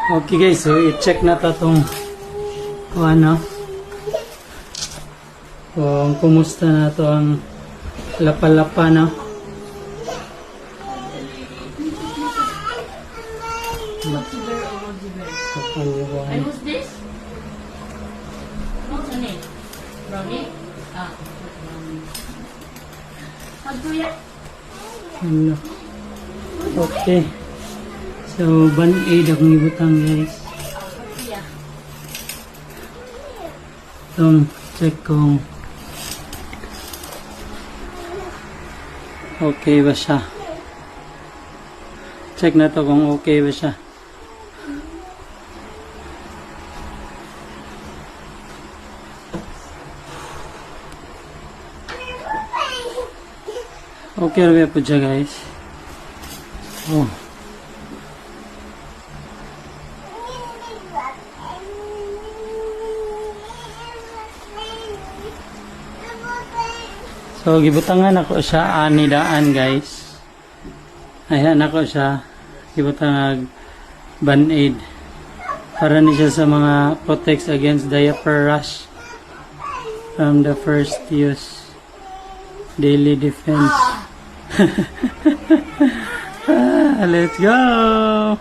Okay guys, so i-check na to tong kung ano. Kung kumusta na to ang lapa-lapa, no? And what's this? What's your name? Brownie? Ah, brownie. How'd you yet? Ano. Okay. So, band-aid akong ibutang guys. Yeah. Itong check kung okay ba siya. Check na to kung okay ba siya. Okay rin po siya guys. Oh. So, gibutangan ako siya anidaan guys. Ayan ako siya. Gibutangan band-aid. Para ni siya sa mga protects against diaper rash from the first use. Daily defense. Let's go!